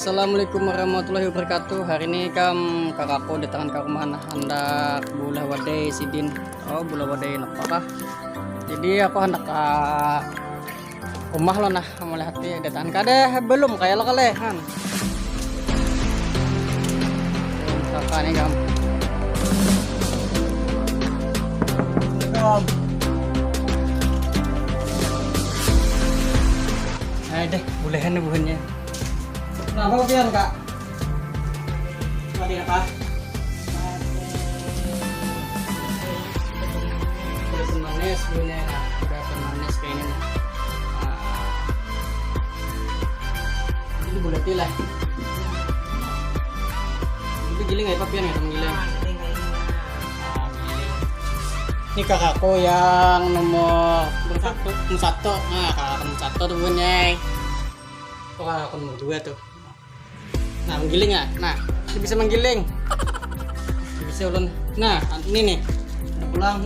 Assalamualaikum warahmatullahi wabarakatuh. Hari ini kakakku datang ke rumah hendak bulah wadai sidin. Oh, bulah wadai apakah? Jadi aku hendak ke rumah lo nah mulai hati datang kada belum kayak lo kalehan. Kakak nih kam. Ayo deh, bolehan nih buahnya. Kenapa pian kak? Tadi apa? Udah manis punya, udah manis kayak ini. Ini bulat lah. Ini giling apa pian ya temen giling? Ini kakakku yang nomor satu. Nah kakak nomor satu tuh punya. Tuh kakakku nomor 2 tuh. Nah menggiling ya, nah dia bisa menggiling, dia bisa ulun. Nah ini nih udah pulang.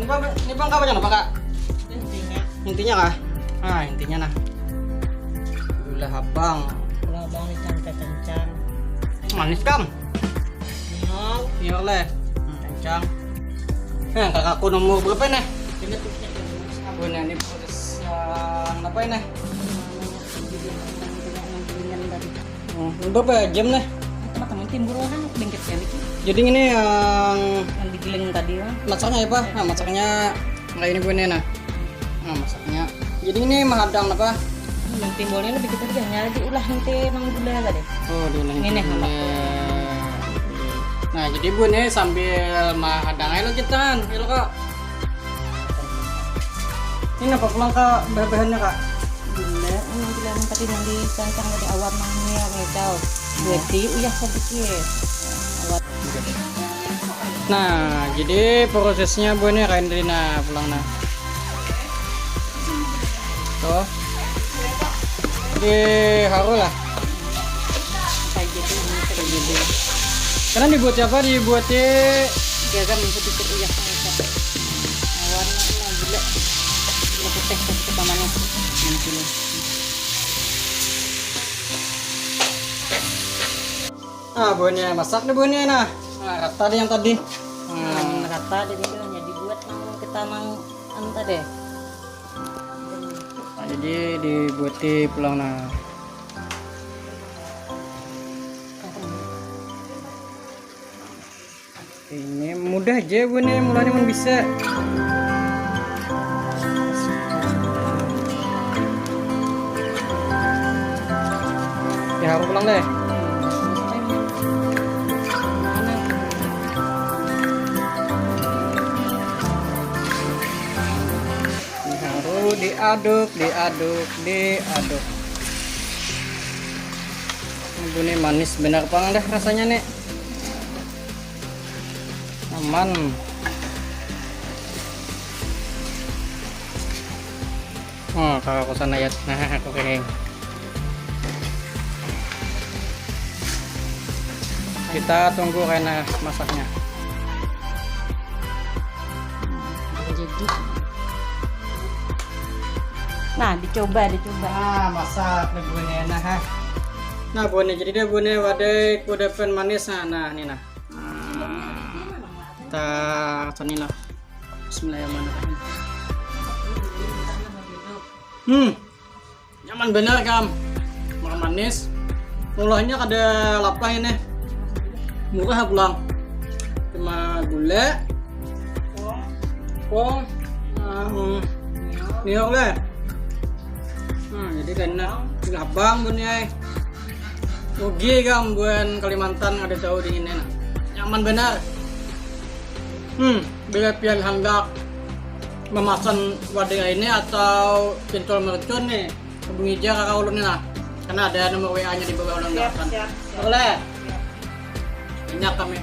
Ini bang kapan apa kak? Intinya kah? Ah intinya nah gula abang ini kencang manis kam iya oleh kencang. Nah kakakku nomor berapa nih? Ini proses yang apa ini? Berapa jam nih? Teman-teman timbul kan bengket sekali. Jadi ini yang digiling tadi ya. masaknya apa? Nah masaknya kayak ini gue nih nah. Nah masaknya. Jadi ini mahadang apa? Yang timbulnya lebih kita hanya diulah nanti mang gula tadi. Oh diulah. Ini hamba. Nah jadi bu nih sambil mahadang aja lo kita, ya lo kak. Ini apa pulang kak bahan-bahannya kak? Gula, gula tadi yang dicancang dari awal mangnya ngecau. Jadi uyah sedikit. Awal. Nah jadi prosesnya bu nih kain dari nah pulang nah. Tuh. Jadi haru lah. Kayak gitu. Karena dibuat apa? Dibuatnya Garam sedikit uyah ngecau. Awal gula. Gula putih sedikit pamannya. Ini. Nah buahnya masak nih buahnya nah. Nah rata deh yang tadi. Rata deh itu hanya dibuat kita mang anta deh. Nah, jadi dibuat di pulang nah. Ini mudah aja buahnya mulanya mau bisa. Ya aku pulang deh. Diaduk. Ini manis benar pang dah rasanya nih. Aman. Oh kakak kesana ya. Nah aku pengen. Kita tunggu karena masaknya. Jadi nah dicoba nah masak nih buahnya nah buahnya jadi dia buahnya wadai kudapan manis nah ini nah kita sini lah bismillahirrahmanirrahim. Nyaman bener kam makan manis mulanya ada lapah ini murah pulang cuma gula kong niok lah. Jadi karena abang punya rugi kam buan Kalimantan ada tahu dingin enak nyaman benar. Bila pian hendak memasang wadah ini atau pentol mercon nih hubungi aja kakak ulun lah karena ada nomor WA nya di bawah ulun. Boleh banyak kami.